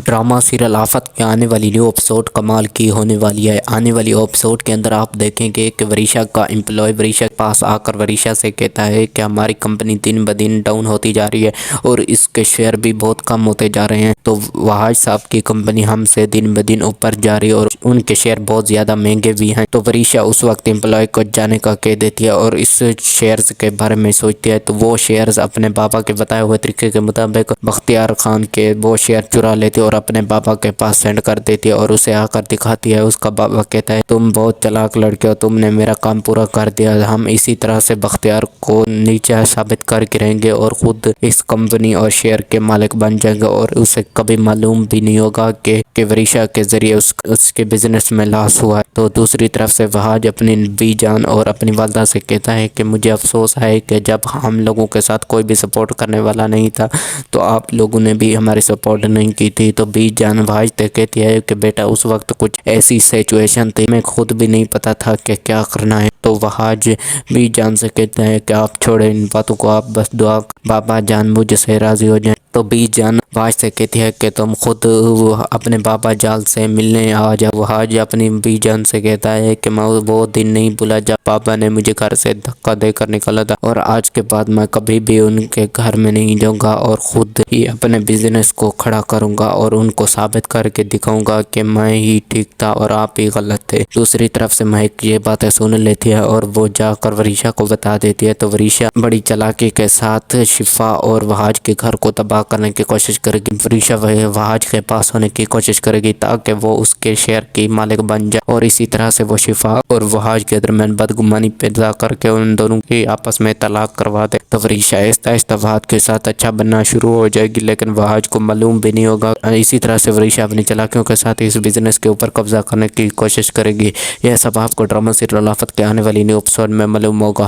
Drama serial आफत के आने वाली न्यू एपिसोड कमाल की होने वाली है। आने वाली एपिसोड के अंदर आप देखेंगे कि वरीशा का एम्प्लॉय वरीशा के पास आकर वरीशा से कहता है कि हमारी कंपनी दिन ब दिन डाउन होती जा रही है और इसके शेयर भी बहुत कम होते जा रहे हैं। तो वहाज साहब की कंपनी हमसे दिन ब दिन ऊपर जा रही है और उनके शेयर बहुत ज़्यादा महंगे भी हैं। तो वरीशा उस वक्त एम्प्लॉय को जाने का कह देती है और इस शेयर्स के बारे में सोचती है। तो वो शेयर्स अपने पापा के बताए हुए तरीके के मुताबिक बख्तियार खान के वो शेयर चुरा लेती है और अपने पापा के पास सेंड कर देती है और उसे आकर दिखाती है। उसका बाबा कहता है तुम बहुत चालाक लड़के हो, तुमने मेरा काम पूरा कर दिया। हम इसी तरह से बख्तियार को नीचा साबित करके रहेंगे और खुद इस कंपनी और शेयर के मालिक बन जाएंगे और उसे कभी मालूम भी नहीं होगा कि वरीशा के जरिए उसके बिजनेस में लॉस हुआ है। तो दूसरी तरफ से वहाज अपनी बीजान और अपनी वालदा से कहता है कि मुझे अफसोस है कि जब हम लोगों के साथ कोई भी सपोर्ट करने वाला नहीं था तो आप लोगों ने भी हमारी सपोर्ट नहीं की थी। तो बीजान वहाज से कहती है कि बेटा उस वक्त कुछ ऐसी सिचुएशन थी, मैं खुद भी नहीं पता था कि क्या करना है। तो वहाज बीजान से कहते हैं कि आप छोड़े इन बातों को, आप बस दुआ बाबा जान मुझसे राजी हो जाए। तो बीजान वहाज से कहती है कि तुम खुद अपने बाबा जाल से मिलने आ जाओ। वहाज अपनी बीजान से कहता है कि मैं वो दिन नहीं भूला जब पापा ने मुझे घर से धक्का देकर निकाला था और आज के बाद मैं कभी भी उनके घर में नहीं जाऊंगा और खुद ही अपने बिजनेस को खड़ा करूंगा और उनको साबित करके दिखाऊंगा कि मैं ही ठीक था और आप ही गलत थे। दूसरी तरफ से महक ये बातें सुन लेती है और वो जाकर वरीशा को बता देती है। तो वरीशा बड़ी चालाकी के साथ शिफा और वहाज के घर को तबाह करने की कोशिश करेगी। वरीशा वहाज के पास होने की कोशिश करेगी ताकि वो उसके शेयर की मालिक बन जाए और इसी तरह से वो शिफा और वहाज के दरमियान बदगुमानी पैदा करके उन दोनों की आपस में तलाक करवा दे। तो वरीशा आहिस्ता आहिस्ता वहाज के साथ अच्छा बनना शुरू हो जाएगी लेकिन वहाज को मालूम भी नहीं होगा। इसी तरह से वरीशा अपनी चालाकियों के साथ इस बिजनेस के ऊपर कब्जा करने की कोशिश करेगी। यह सब आपको ड्रामा सीरियल आफत के आने वाली न्यू एपिसोड में मालूम होगा।